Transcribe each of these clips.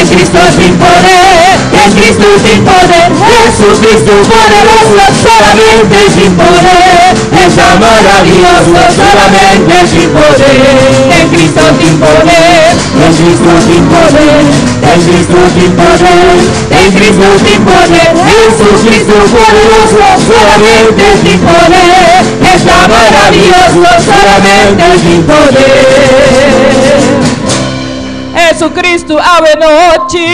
en Cristo sin poder, en Cristo sin poder, Jesucristo poderoso, solamente sin poder, es maravilloso, solamente sin poder, en Cristo sin poder, en Cristo sin poder, en Cristo sin poder, en Cristo sin poder, Jesucristo poderoso, solamente sin poder, es maravilloso, solamente sin poder. Jesucristo ave noche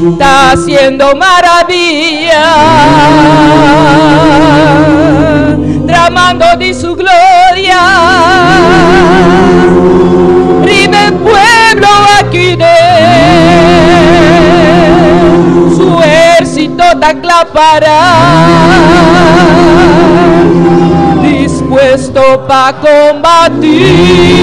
está haciendo maravilla, tramando de su gloria. Ribe el pueblo aquí de su ejército te aclapará, dispuesto para combatir.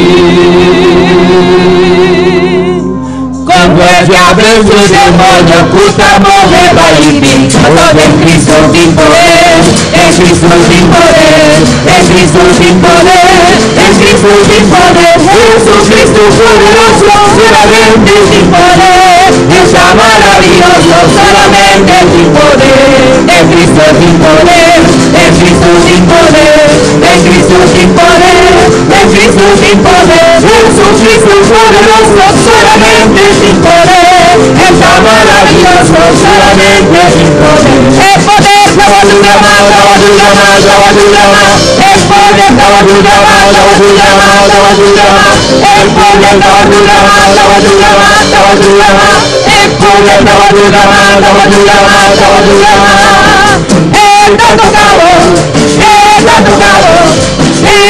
Con fuerza versus demonio, ocultamos el valiente, todo en Cristo sin poder, en Cristo sin poder, en Cristo sin poder, en Cristo sin poder, Jesucristo poderoso, solamente sin poder, está maravilloso, solamente sin poder, en Cristo sin poder, en Cristo sin poder, en Cristo sin poder, en Cristo sin poder, Jesucristo poderoso, solamente sin poder, está maravilloso, solamente sin poder. El poder, el poder,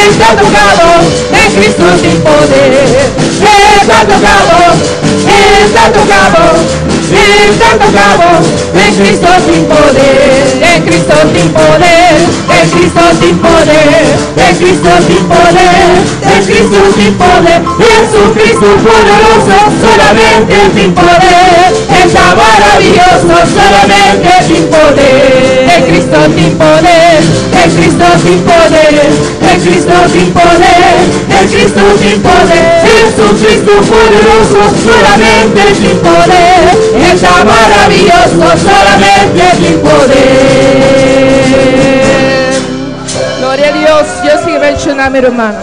está tocado, en Cristo sin poder, está tocado, está tocado, está tocado, en Cristo sin poder, en Cristo sin poder, en Cristo sin poder, en Cristo sin poder, en Cristo sin poder, Jesucristo poderoso, solamente sin poder, está maravilloso, solamente sin poder, en Cristo sin poder, en Cristo sin poder, en Cristo sin poder, en Cristo sin poder, Jesucristo poderoso, solamente sin poder, está maravilloso, solamente sin poder. Gloria a Dios, Dios sigue mencionando, mi hermano.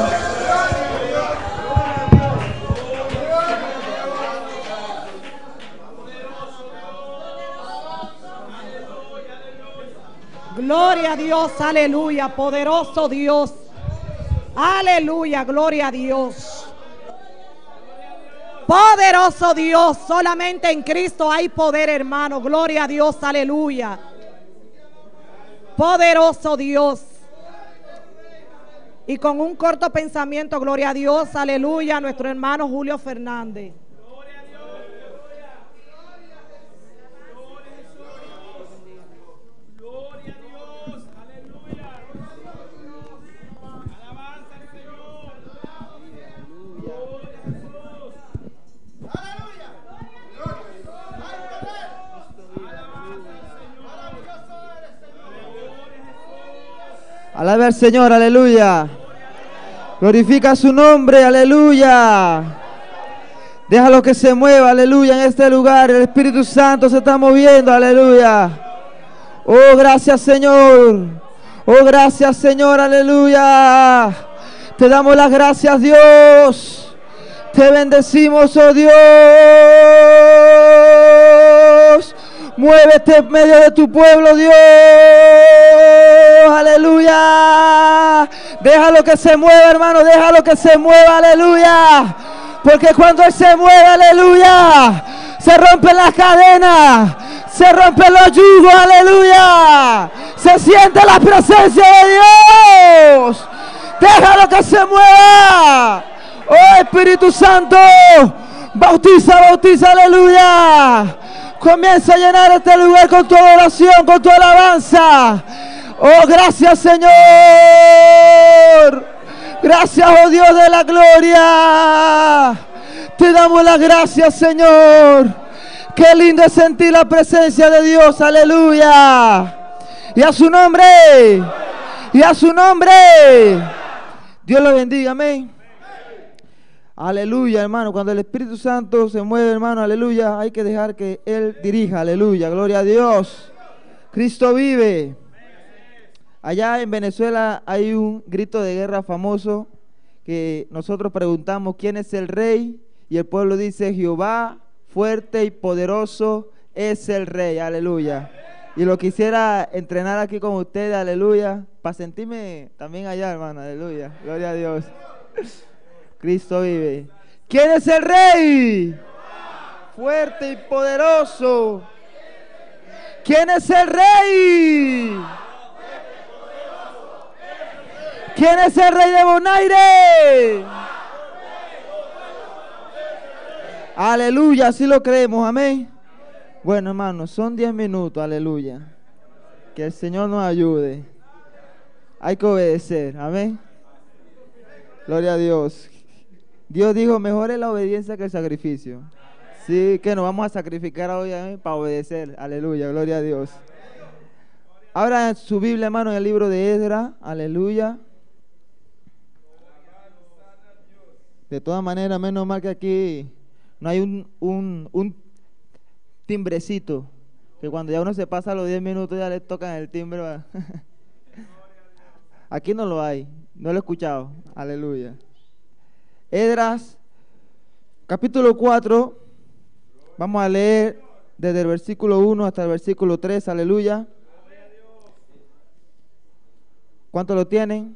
Gloria a Dios, aleluya, poderoso Dios. Aleluya, gloria a Dios. Poderoso Dios, solamente en Cristo hay poder, hermano. Gloria a Dios, aleluya. Poderoso Dios. Y con un corto pensamiento, gloria a Dios, aleluya, nuestro hermano Julio Fernández. Alaba al Señor, aleluya. Glorifica su nombre, aleluya. Déjalo que se mueva, aleluya, en este lugar. El Espíritu Santo se está moviendo, aleluya. Oh, gracias, Señor. Oh, gracias, Señor, aleluya. Te damos las gracias, Dios. Te bendecimos, oh Dios. Muévete en medio de tu pueblo, Dios. Aleluya. Déjalo que se mueva, hermano. Déjalo que se mueva, aleluya. Porque cuando Él se mueve, aleluya, se rompen las cadenas, se rompen los yugos, aleluya. Se siente la presencia de Dios. Déjalo que se mueva. Oh, Espíritu Santo, bautiza, bautiza, aleluya. Comienza a llenar este lugar con tu oración, con tu alabanza. Oh, gracias, Señor. Gracias, oh Dios de la gloria. Te damos las gracias, Señor. Qué lindo es sentir la presencia de Dios, aleluya. Y a su nombre, y a su nombre. Dios lo bendiga, amén. Aleluya, hermano. Cuando el Espíritu Santo se mueve, hermano, aleluya, hay que dejar que Él dirija. Aleluya, gloria a Dios. Cristo vive. Allá en Venezuela hay un grito de guerra famoso que nosotros preguntamos quién es el rey y el pueblo dice Jehová fuerte y poderoso es el rey. Aleluya. Y lo quisiera entrenar aquí con ustedes, aleluya, para sentirme también allá, hermano, aleluya, gloria a Dios. Cristo vive. ¿Quién es el rey? Fuerte y poderoso. ¿Quién es el rey? ¿Quién es el rey de Bonaire? Aleluya, así lo creemos, amén. Bueno, hermanos, son 10 minutos, aleluya. Que el Señor nos ayude. Hay que obedecer, amén. Gloria a Dios. Dios dijo, mejor es la obediencia que el sacrificio. Sí, que nos vamos a sacrificar hoy, amén, para obedecer, aleluya, gloria a Dios. Ahora su Biblia, hermano, en el libro de Esdras, aleluya. De todas maneras, menos mal que aquí no hay un timbrecito, que cuando ya uno se pasa los 10 minutos ya le tocan el timbre, ¿verdad? Aquí no lo hay, no lo he escuchado, aleluya. Esdras, capítulo 4, vamos a leer desde el versículo 1 hasta el versículo 3, aleluya. ¿Cuántos lo tienen?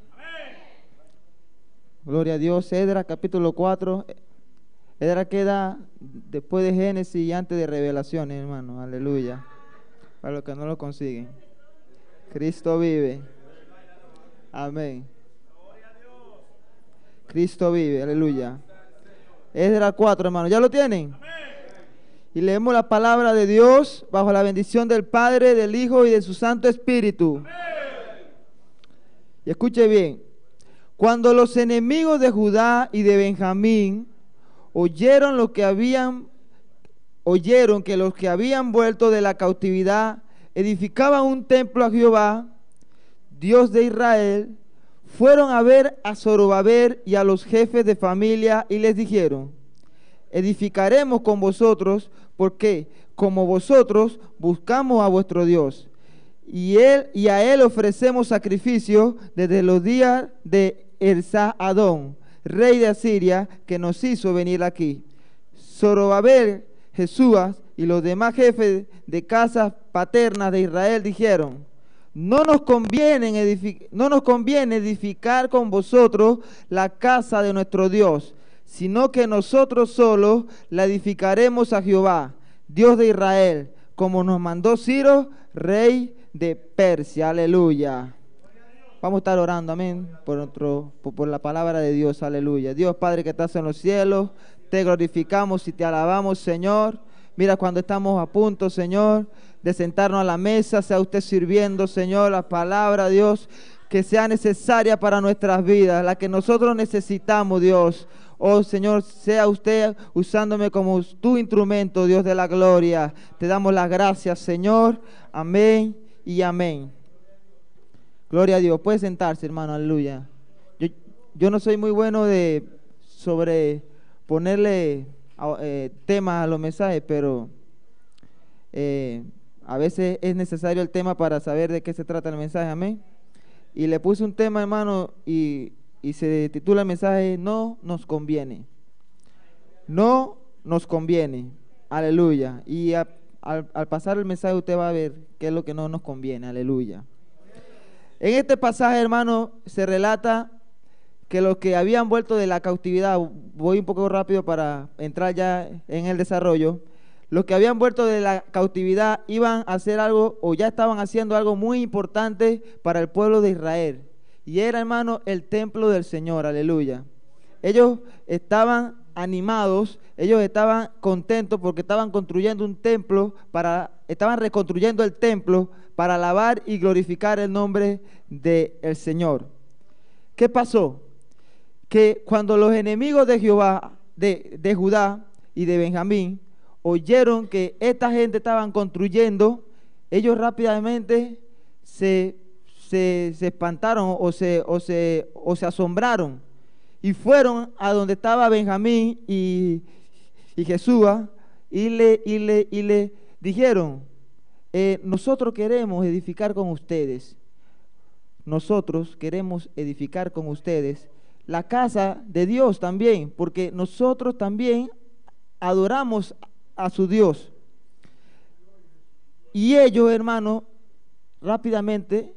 Gloria a Dios. Esdras, capítulo 4. Esdras queda después de Génesis y antes de Revelaciones, hermano, aleluya. Para los que no lo consiguen. Cristo vive. Amén. Cristo vive, aleluya. Esdras 4, hermano, ¿ya lo tienen? Y leemos la palabra de Dios bajo la bendición del Padre, del Hijo y de su Santo Espíritu. Y escuche bien. Cuando los enemigos de Judá y de Benjamín oyeron que los que habían vuelto de la cautividad edificaban un templo a Jehová, Dios de Israel, fueron a ver a Zorobabel y a los jefes de familia y les dijeron, edificaremos con vosotros, porque como vosotros buscamos a vuestro Dios, y a él ofrecemos sacrificio desde los días de Esar-Hadón, rey de Asiria, que nos hizo venir aquí. Zorobabel, Jesúas y los demás jefes de casas paternas de Israel dijeron, no nos conviene edificar con vosotros la casa de nuestro Dios, sino que nosotros solos la edificaremos a Jehová, Dios de Israel, como nos mandó Ciro, rey de Persia. Aleluya. Vamos a estar orando, amén, por la palabra de Dios, aleluya. Dios Padre que estás en los cielos, te glorificamos y te alabamos, Señor. Mira, cuando estamos a punto, Señor, de sentarnos a la mesa, sea usted sirviendo, Señor, la palabra, Dios, que sea necesaria para nuestras vidas, la que nosotros necesitamos, Dios. Oh, Señor, sea usted usándome como tu instrumento, Dios de la gloria. Te damos las gracias, Señor. Amén y amén. Gloria a Dios. Puede sentarse, hermano, aleluya. Yo no soy muy bueno sobre ponerle temas a los mensajes, pero a veces es necesario el tema para saber de qué se trata el mensaje, amén. Y le puse un tema, hermano, y se titula el mensaje, no nos conviene. No nos conviene, aleluya. Y al pasar el mensaje usted va a ver qué es lo que no nos conviene, aleluya. En este pasaje, hermano, se relata que los que habían vuelto de la cautividad, voy un poco rápido para entrar ya en el desarrollo, los que habían vuelto de la cautividad iban a hacer algo, o ya estaban haciendo algo muy importante para el pueblo de Israel, y era, hermano, el templo del Señor, aleluya. Ellos estaban animados, ellos estaban contentos porque estaban construyendo un templo, estaban reconstruyendo el templo para alabar y glorificar el nombre del Señor. ¿Qué pasó? Que cuando los enemigos de Jehová, de Judá y de Benjamín, oyeron que esta gente estaban construyendo, ellos rápidamente se espantaron o se asombraron y fueron a donde estaba Benjamín y Jesúa y le dijeron, nosotros queremos edificar con ustedes. Nosotros queremos edificar con ustedes la casa de Dios también, porque nosotros también adoramos a su Dios. Y ellos, hermanos, rápidamente,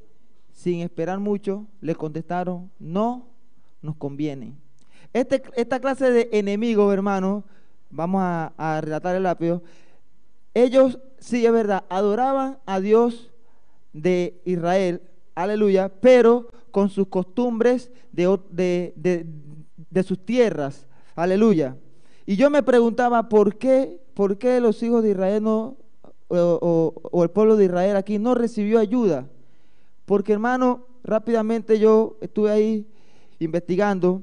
sin esperar mucho, le contestaron, no nos conviene. Esta clase de enemigos, hermanos, vamos a relatar el rápido. Ellos, sí, es verdad, adoraban a Dios de Israel, aleluya, pero con sus costumbres de sus tierras, aleluya. Y yo me preguntaba, ¿por qué los hijos de Israel no, o el pueblo de Israel aquí no recibió ayuda? Porque, hermano, rápidamente yo estuve ahí investigando,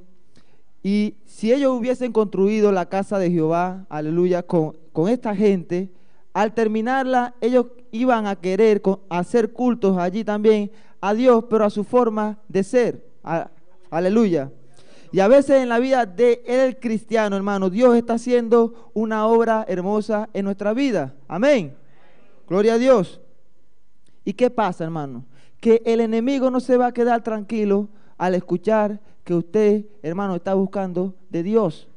y si ellos hubiesen construido la casa de Jehová, aleluya, con esta gente, al terminarla, ellos iban a querer hacer cultos allí también a Dios, pero a su forma de ser, aleluya. Y a veces en la vida del cristiano, hermano, Dios está haciendo una obra hermosa en nuestra vida, amén, gloria a Dios. ¿Y qué pasa, hermano? Que el enemigo no se va a quedar tranquilo al escuchar que usted, hermano, está buscando de Dios.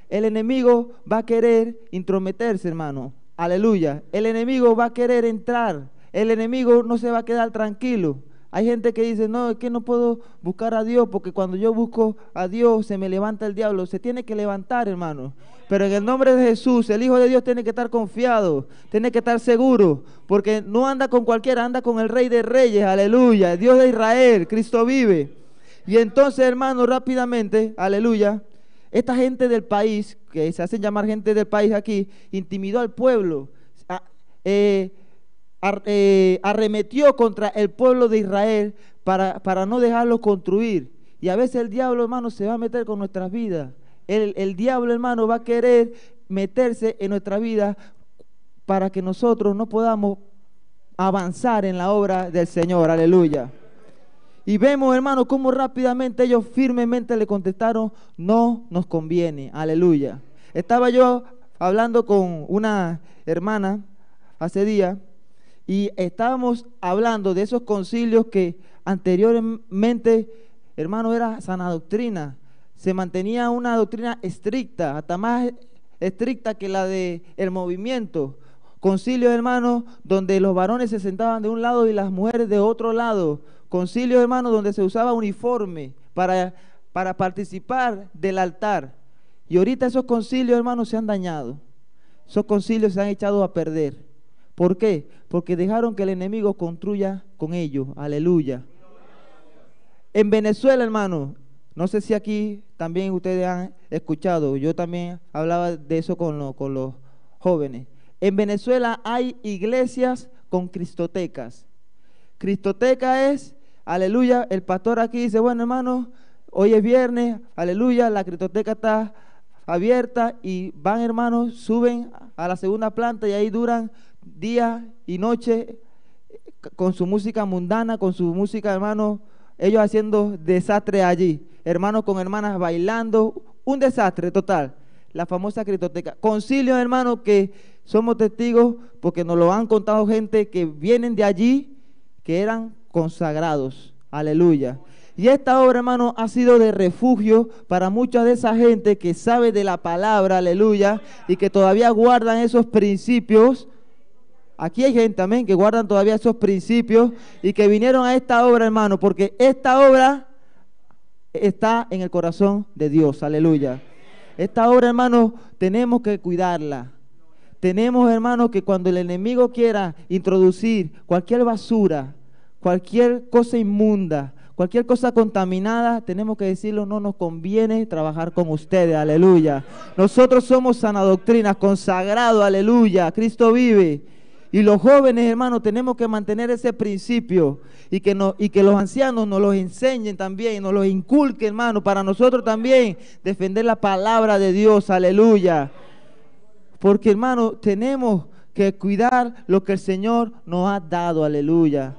El enemigo va a querer intrometerse, hermano, aleluya. El enemigo va a querer entrar. El enemigo no se va a quedar tranquilo. Hay gente que dice, no, es que no puedo buscar a Dios porque cuando yo busco a Dios se me levanta el diablo. Se tiene que levantar, hermano. Pero en el nombre de Jesús, el Hijo de Dios tiene que estar confiado, tiene que estar seguro, porque no anda con cualquiera, anda con el Rey de Reyes, aleluya, el Dios de Israel, Cristo vive. Y entonces, hermano, rápidamente, aleluya, esta gente del país, que se hacen llamar gente del país aquí, intimidó al pueblo, arremetió contra el pueblo de Israel para no dejarlo construir. Y a veces el diablo, hermano, se va a meter con nuestras vidas. El diablo, hermano, va a querer meterse en nuestra vida para que nosotros no podamos avanzar en la obra del Señor, aleluya. Y vemos, hermano, cómo rápidamente ellos firmemente le contestaron, no nos conviene, aleluya. Estaba yo hablando con una hermana hace días y estábamos hablando de esos concilios que anteriormente, hermano, era sana doctrina. Se mantenía una doctrina estricta, hasta más estricta que la del movimiento. Concilios, hermanos, donde los varones se sentaban de un lado y las mujeres de otro lado. Concilios, hermanos, donde se usaba uniforme para participar del altar. Y ahorita esos concilios, hermanos, se han dañado. Esos concilios se han echado a perder. ¿Por qué? Porque dejaron que el enemigo construya con ellos. Aleluya. En Venezuela, hermano, no sé si aquí también ustedes han escuchado, yo también hablaba de eso con los jóvenes. En Venezuela hay iglesias con cristotecas. Cristoteca es, aleluya, el pastor aquí dice, bueno, hermano, hoy es viernes, aleluya, la cristoteca está abierta y van, hermanos, suben a la segunda planta y ahí duran día y noche con su música mundana, con su música, hermano, ellos haciendo desastre allí, hermanos con hermanas bailando, un desastre total, la famosa cristoteca. Concilios, hermanos, que somos testigos porque nos lo han contado gente que vienen de allí, que eran consagrados, aleluya. Y esta obra, hermano, ha sido de refugio para mucha de esa gente que sabe de la palabra, aleluya, y que todavía guardan esos principios. Aquí hay gente también que guardan todavía esos principios y que vinieron a esta obra, hermano, porque esta obra está en el corazón de Dios, aleluya. Esta obra, hermano, tenemos que cuidarla. Tenemos, hermano, que cuando el enemigo quiera introducir cualquier basura, cualquier cosa inmunda, cualquier cosa contaminada, tenemos que decirlo, no nos conviene trabajar con ustedes, aleluya. Nosotros somos sana doctrina, consagrados, aleluya, Cristo vive. Y los jóvenes, hermanos, tenemos que mantener ese principio y que los ancianos nos los enseñen también, nos los inculquen, hermano, para nosotros también defender la palabra de Dios, aleluya. Porque, hermano, tenemos que cuidar lo que el Señor nos ha dado, aleluya.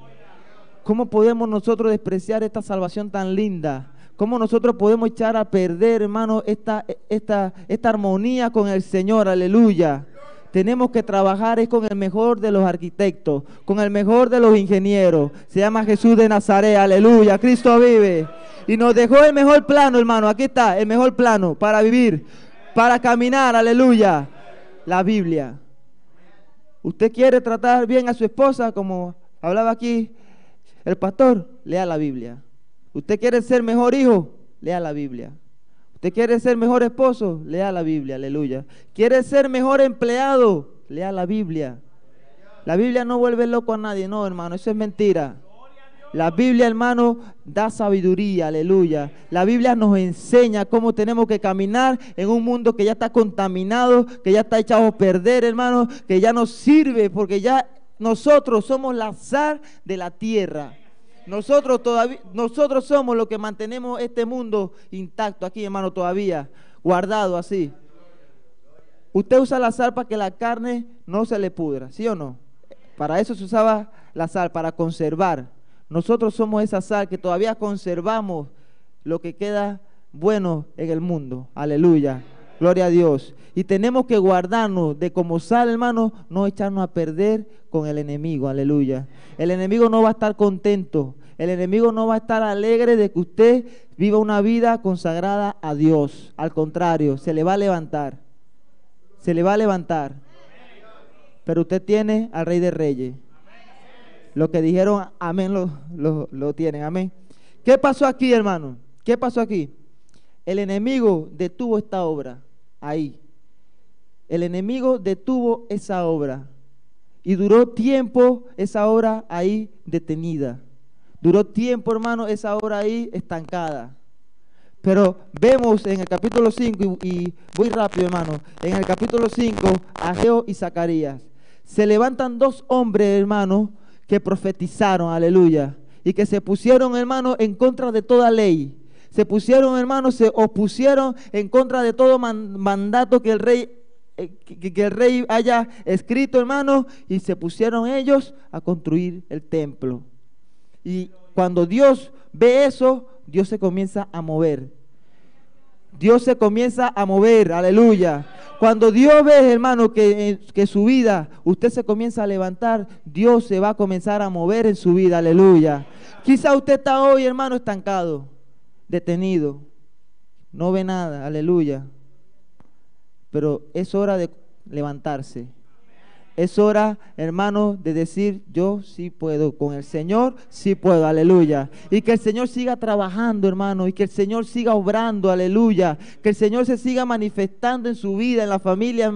¿Cómo podemos nosotros despreciar esta salvación tan linda? ¿Cómo nosotros podemos echar a perder, hermano, esta armonía con el Señor? Aleluya. Tenemos que trabajar es con el mejor de los arquitectos, con el mejor de los ingenieros. Se llama Jesús de Nazaret, aleluya. Cristo vive. Y nos dejó el mejor plano, hermano. Aquí está, el mejor plano para vivir, para caminar, aleluya. La Biblia. ¿Usted quiere tratar bien a su esposa, como hablaba aquí el pastor? Lea la Biblia. ¿Usted quiere ser mejor hijo? Lea la Biblia. ¿Usted quiere ser mejor esposo? Lea la Biblia, aleluya. ¿Quiere ser mejor empleado? Lea la Biblia. La Biblia no vuelve loco a nadie, no, hermano, eso es mentira. La Biblia, hermano, da sabiduría, aleluya. La Biblia nos enseña cómo tenemos que caminar en un mundo que ya está contaminado, que ya está echado a perder, hermano, que ya no sirve, porque ya nosotros somos la sal de la tierra. Nosotros somos los que mantenemos este mundo intacto aquí, hermano, todavía, guardado así. Usted usa la sal para que la carne no se le pudra, ¿sí o no? Para eso se usaba la sal, para conservar. Nosotros somos esa sal que todavía conservamos lo que queda bueno en el mundo. Aleluya, gloria a Dios. Y tenemos que guardarnos de como sal, hermano, no echarnos a perder con el enemigo, aleluya. El enemigo no va a estar contento, el enemigo no va a estar alegre de que usted viva una vida consagrada a Dios. Al contrario, se le va a levantar, se le va a levantar. Pero usted tiene al Rey de Reyes. Lo que dijeron amén lo tienen, amén. ¿Qué pasó aquí, hermano? ¿Qué pasó aquí? El enemigo detuvo esta obra ahí. El enemigo detuvo esa obra y duró tiempo esa obra ahí detenida. Duró tiempo, hermano, esa obra ahí estancada. Pero vemos en el capítulo 5, y voy rápido, hermano, en el capítulo 5, Ageo y Zacarías. Se levantan dos hombres, hermano, que profetizaron, aleluya, y que se pusieron, hermano, en contra de toda ley. Se pusieron, hermano, se opusieron en contra de todo mandato que el rey haya escrito, hermano, y se pusieron ellos a construir el templo. Y cuando Dios ve eso, Dios se comienza a mover. Dios se comienza a mover, aleluya. Cuando Dios ve, hermano, que su vida, usted se comienza a levantar, Dios se va a comenzar a mover en su vida, aleluya. Quizá usted está hoy, hermano, estancado, detenido, no ve nada, aleluya. Pero es hora de levantarse. Es hora, hermano, de decir, yo sí puedo, con el Señor sí puedo, aleluya. Y que el Señor siga trabajando, hermano, y que el Señor siga obrando, aleluya. Que el Señor se siga manifestando en su vida, en la familia,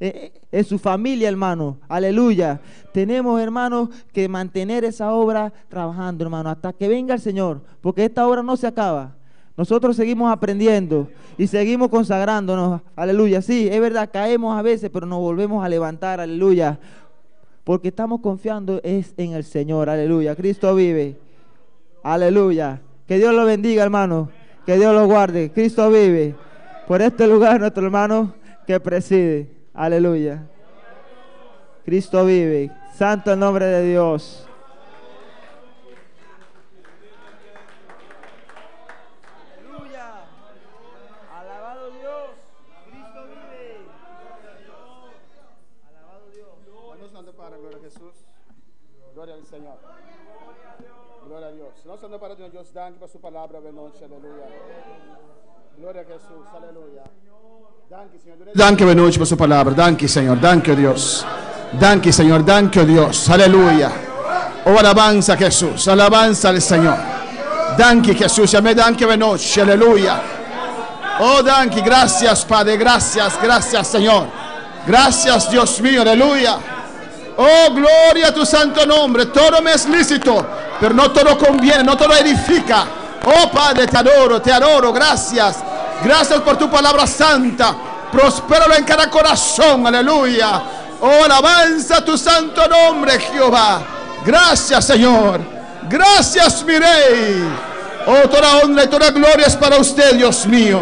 en su familia, hermano, aleluya. Tenemos, hermano, que mantener esa obra trabajando, hermano, hasta que venga el Señor, porque esta obra no se acaba. Nosotros seguimos aprendiendo y seguimos consagrándonos, aleluya. Sí, es verdad, caemos a veces, pero nos volvemos a levantar, aleluya. Porque estamos confiando es en el Señor, aleluya. Cristo vive, aleluya. Que Dios lo bendiga, hermano, que Dios lo guarde. Cristo vive. Por este lugar, nuestro hermano que preside, aleluya. Cristo vive, santo el nombre de Dios. Glória ao Senhor. Glória a Deus. Nós estamos para Deus, danke por sua palavra, noite, aleluia. Glória a Jesus, aleluia. Danke, Senhor. Danke, noite por sua palavra. Danke, Senhor. Danke, Deus. Danke, Senhor. Danke, Deus. Aleluia. Oh, alabanza, Jesus. Alabanza al Senhor. Danke, Jesus. Amém. Danke, noite, aleluia. Oh, danke. Gracias, Padre. Gracias, gracias, Senhor. Gracias, Dios mío. Aleluya. Oh, gloria a tu santo nombre. Todo me es lícito, pero no todo conviene, no todo edifica. Oh, Padre, te adoro, gracias. Gracias por tu palabra santa. Prospéralo en cada corazón, aleluya. Oh, alabanza a tu santo nombre, Jehová. Gracias, Señor. Gracias, mi Rey. Oh, toda honra y toda gloria es para usted, Dios mío.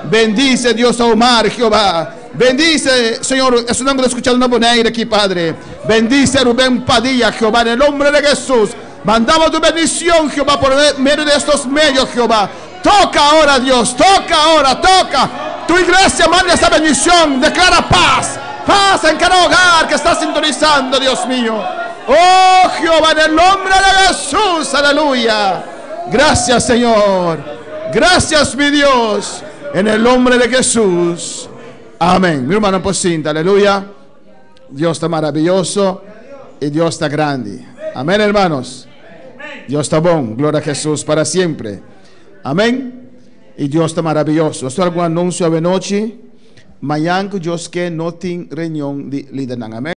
Bendice, Dios, a Omar, Jehová. Bendice, Señor, es un ángulo escuchando una boneira aquí, Padre. Bendice a Rubén Padilla, Jehová, en el nombre de Jesús. Mandamos tu bendición, Jehová, por medio de estos medios, Jehová. Toca ahora, Dios. Toca ahora, toca. Tu iglesia manda esa bendición. Declara paz. Paz en cada hogar que está sintonizando, Dios mío. Oh Jehová, en el nombre de Jesús. Aleluya. Gracias, Señor. Gracias, mi Dios. En el nombre de Jesús. Amén. Mi hermano Pocinta, aleluya. Dios está maravilloso y Dios está grande. Amén, hermanos. Dios está bon. Gloria a Jesús para siempre. Amén. Y Dios está maravilloso. Esto es algún anuncio de noche. Mañana Dios que no tiene reunión de liderazgo. Amén.